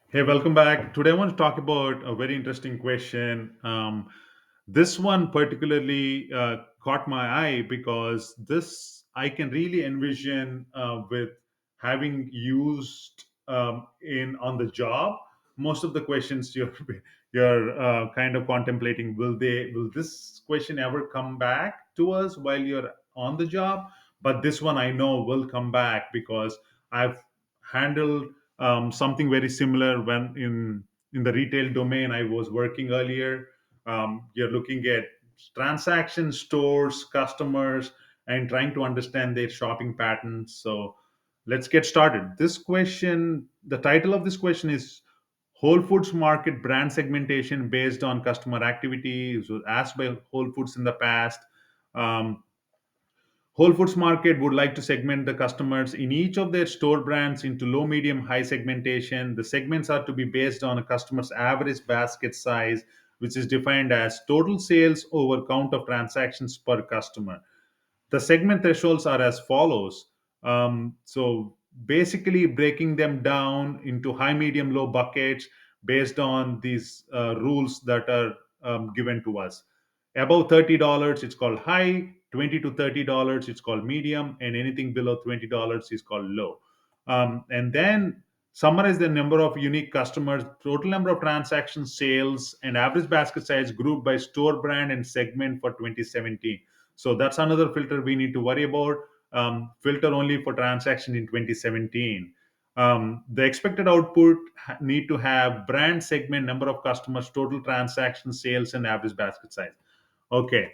Hey, welcome back. Today, I want to talk about a very interesting question. This one particularly caught my eye because this I can really envision with having used in on the job. Most of the questions you're kind of contemplating, will this question ever come back to us while you're on the job? But this one I know will come back because I've handled something very similar when in the retail domain I was working earlier. You're looking at transactions, stores, customers, and trying to understand their shopping patterns. So let's get started. This question, the title of this question is Whole Foods market brand segmentation based on customer activity. It was asked by Whole Foods in the past. Um, Whole Foods Market would like to segment the customers in each of their store brands into low, medium, high segmentation. The segments are to be based on a customer's average basket size, which is defined as total sales over count of transactions per customer. The segment thresholds are as follows. So basically, breaking them down into high, medium, low buckets based on these rules that are given to us. Above $30, it's called high. 20 to $30, it's called medium, and anything below $20 is called low. And then summarize the number of unique customers, total number of transactions, sales, and average basket size grouped by store brand and segment for 2017. So that's another filter we need to worry about. Filter only for transaction in 2017. The expected output need to have brand, segment, number of customers, total transactions, sales, and average basket size. Okay,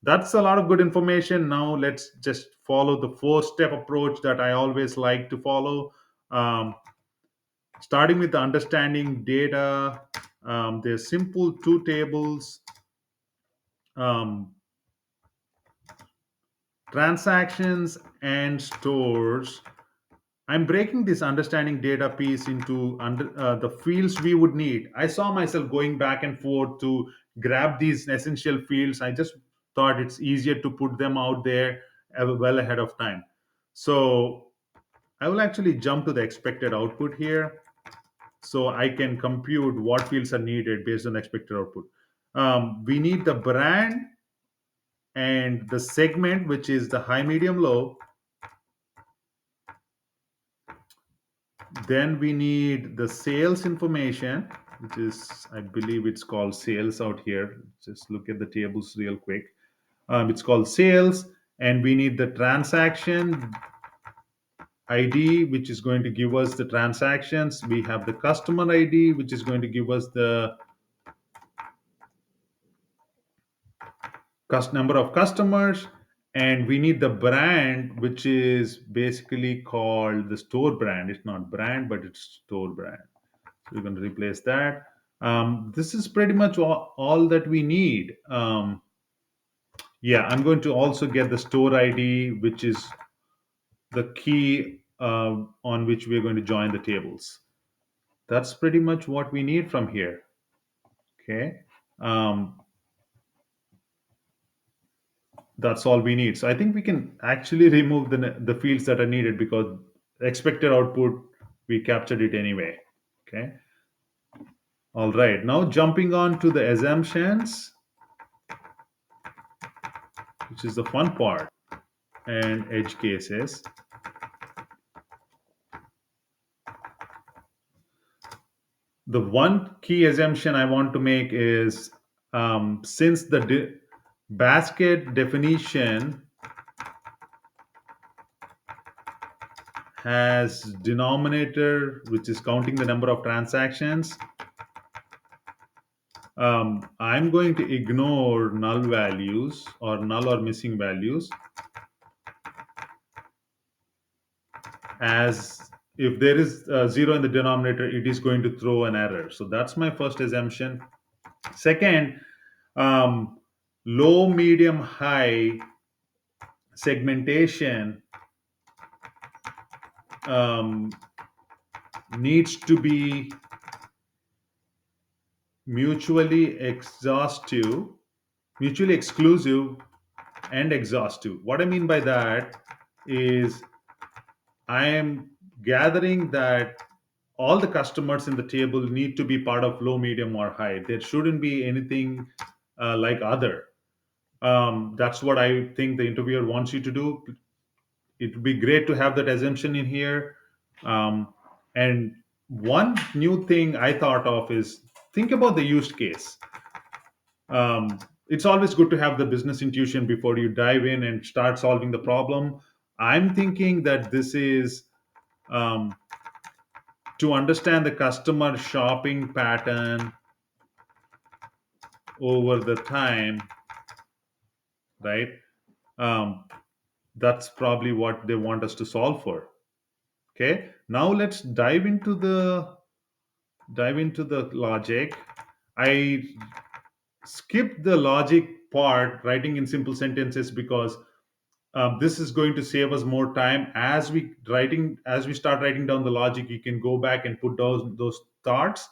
that's a lot of good information. Now let's just follow the four-step approach that I always like to follow. Um, Starting with the understanding data, there's simple two tables. Um, Transactions and stores. I'm breaking this understanding data piece into the fields we would need. I saw myself going back and forth to grab these essential fields. I just thought it's easier to put them out there well ahead of time. So I will actually jump to the expected output here so I can compute what fields are needed based on expected output. We need the brand and the segment, which is the high, medium, low. Then we need the sales information, which is, I believe it's called sales out here. Just look at the tables real quick. It's called sales. And we need the transaction ID, which is going to give us the transactions. We have the customer ID, which is going to give us the number of customers. And we need the brand, which is basically called the store brand. It's not brand, but it's store brand. So we're going to replace that. This is pretty much all that we need. Yeah, I'm going to also get the store ID, which is the key on which we're going to join the tables. That's pretty much what we need from here. Okay. Um, that's all we need. So I think we can actually remove the fields that are needed because expected output, we captured it anyway. Okay. All right. Now jumping on to the assumptions, which is the fun part, and edge cases. The one key assumption I want to make is since the basket definition has denominator, which is counting the number of transactions, I'm going to ignore null values or null or missing values, as if there is zero in the denominator, it is going to throw an error. So that's my first assumption. Second, um, low, medium, high segmentation um, needs to be mutually exhaustive, mutually exclusive, and exhaustive. What I mean by that is I am gathering that all the customers in the table need to be part of low, medium, or high. There shouldn't be anything like other. That's what I think the interviewer wants you to do. It would be great to have that assumption in here. And one new thing I thought of is, think about the use case. It's always good to have the business intuition before you dive in and start solving the problem. I'm thinking that this is um, to understand the customer shopping pattern over the time, right? Um, that's probably what they want us to solve for. Okay, now let's dive into the logic. I skipped the logic part, writing in simple sentences, because this is going to save us more time. As we start writing down the logic, you can go back and put those thoughts,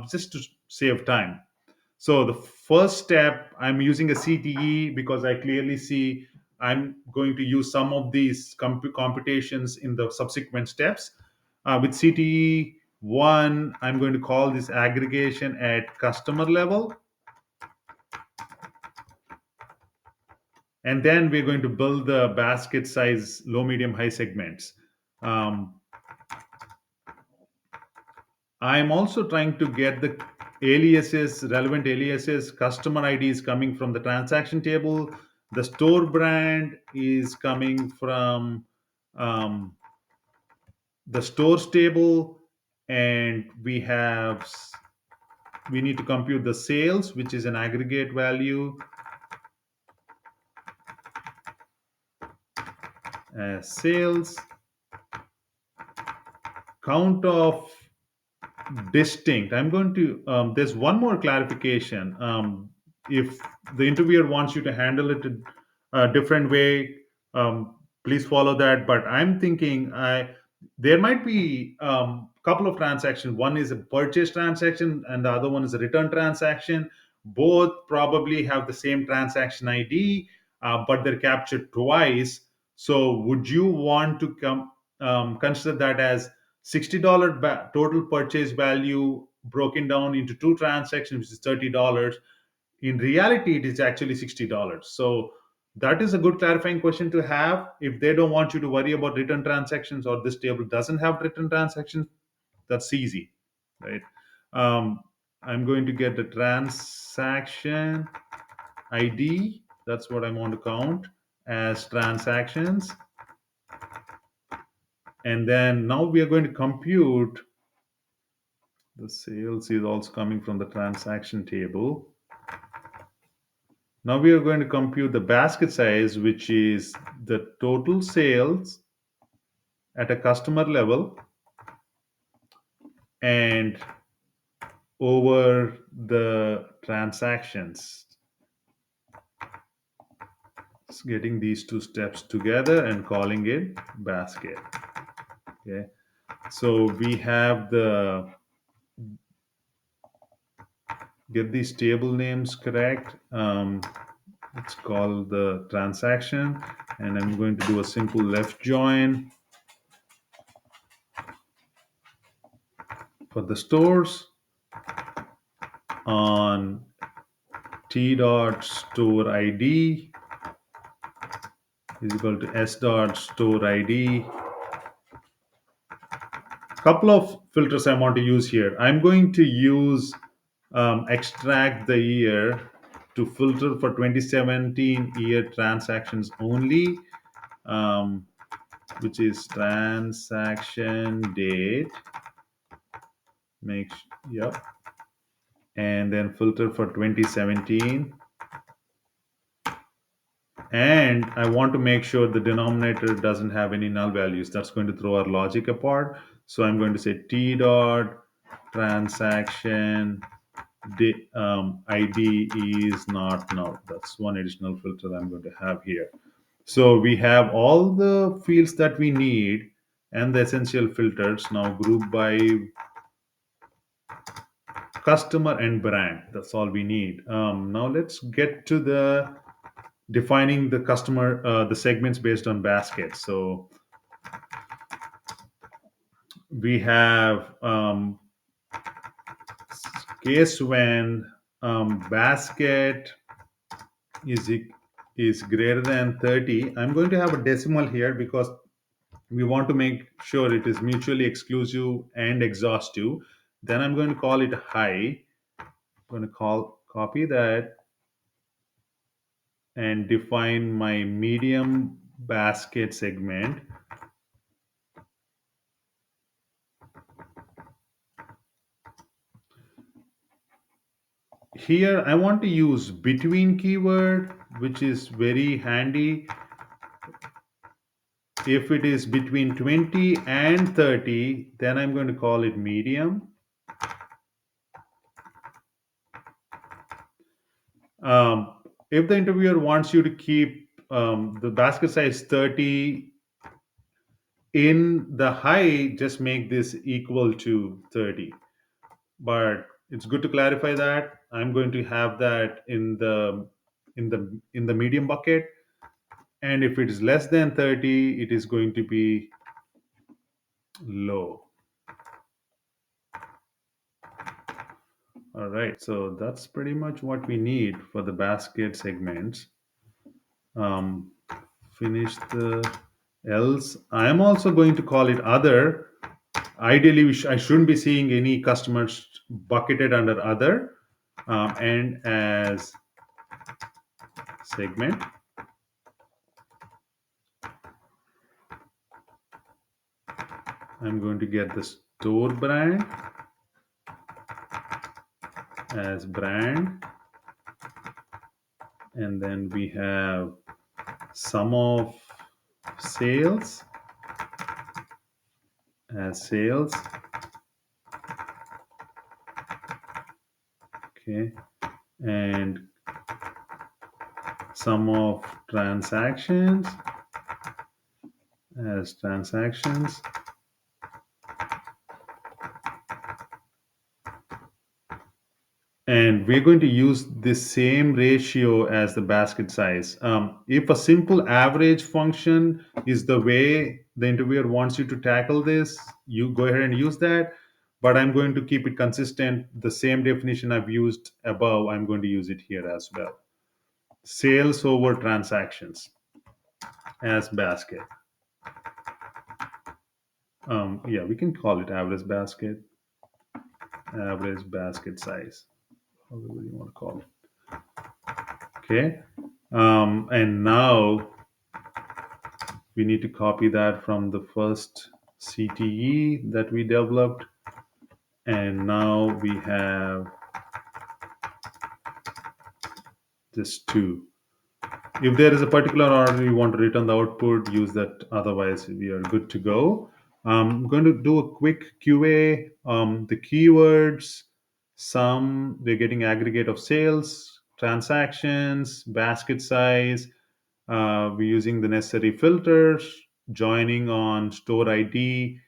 just to save time. So the first step, I'm using a CTE because I clearly see I'm going to use some of these computations in the subsequent steps. With CTE one, I'm going to call this aggregation at customer level, and then we're going to build the basket size low, medium, high segments. Um, I'm also trying to get the relevant aliases. Customer ID is coming from the transaction table. The store brand is coming from um, the stores table, and we need to compute the sales, which is an aggregate value as sales. Count of distinct. I'm going to, there's one more clarification. If the interviewer wants you to handle it a different way, please follow that. But I'm thinking there might be a couple of transactions. One is a purchase transaction, and the other one is a return transaction. Both probably have the same transaction ID, but they're captured twice. So would you want to consider that as $60 total purchase value broken down into two transactions, which is $30? In reality, it is actually $60. So that is a good clarifying question to have. If they don't want you to worry about return transactions, or this table doesn't have return transactions, that's easy, right? um, I'm going to get the transaction ID. That's what I want to count as transactions. And then now we are going to compute the sales is also coming from the transaction table. Now we are going to compute the basket size, which is the total sales at a customer level and over the transactions. It's getting these two steps together and calling it basket. Okay. So we have the get these table names correct. Let's call the transaction, and I'm going to do a simple left join for the stores on T dot store ID is equal to S dot store ID. Couple of filters I want to use here. I'm going to use extract the year to filter for 2017 year transactions only, um, which is transaction date. Yep. And then filter for 2017. And I want to make sure the denominator doesn't have any null values. That's going to throw our logic apart. So I'm going to say T dot transaction ID is not null. That's one additional filter I'm going to have here. So we have all the fields that we need and the essential filters now grouped by customer and brand. That's all we need. Now let's get to the defining the customer, the segments based on baskets. So We have case when basket is is greater than 30. I'm going to have a decimal here because we want to make sure it is mutually exclusive and exhaustive. Then I'm going to call it high. I'm going to copy that and define my medium basket segment. Here I want to use between keyword, which is very handy. If it is between 20 and 30, then I'm going to call it medium. Um, if the interviewer wants you to keep the basket size 30 in the high, just make this equal to 30. But it's good to clarify that I'm going to have that in the medium bucket, and if it is less than 30, it is going to be low. All right, so that's pretty much what we need for the basket segments. um, Finish the else. I'm also going to call it other. Ideally, I shouldn't be seeing any customers bucketed under other, and as segment. I'm going to get the store brand as brand, and then we have sum of sales as sales. Okay, and sum of transactions as transactions. And we're going to use the same ratio as the basket size. If a simple average function is the way the interviewer wants you to tackle this, you go ahead and use that. But I'm going to keep it consistent. The same definition I've used above, I'm going to use it here as well. Sales over transactions as basket. Yeah, we can call it average basket size, however you want to call it. Okay. And now we need to copy that from the first CTE that we developed. And now we have this two. If there is a particular order you want to return the output, use that. Otherwise, we are good to go. I'm going to do a quick QA. The keywords, some we're getting aggregate of sales, transactions, basket size. We're using the necessary filters, joining on store ID,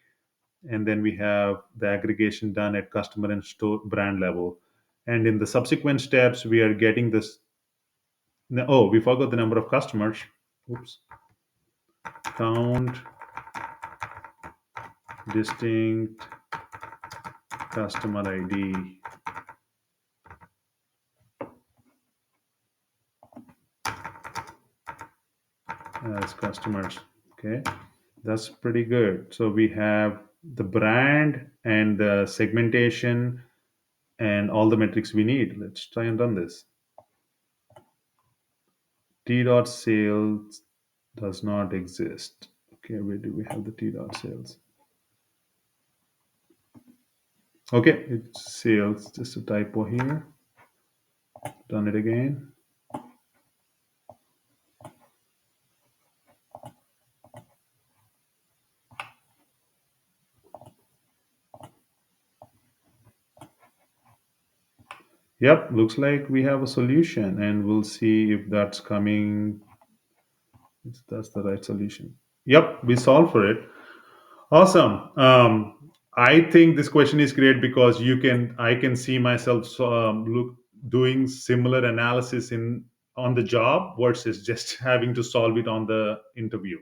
and then we have the aggregation done at customer and store brand level. And in the subsequent steps, we are getting this. Oh, we forgot the number of customers. Oops. Count distinct customer ID as customers. Okay, that's pretty good. So we have the brand and the segmentation and all the metrics we need. Let's try and run this. T dot sales does not exist. Okay, where do we have the T dot sales? Okay, it's sales, just a typo here. Done it again. Yep, looks like we have a solution, and we'll see if that's coming. If that's the right solution. Yep, we solved for it. Awesome. I think this question is great because I can see myself look doing similar analysis in on the job versus just having to solve it on the interview.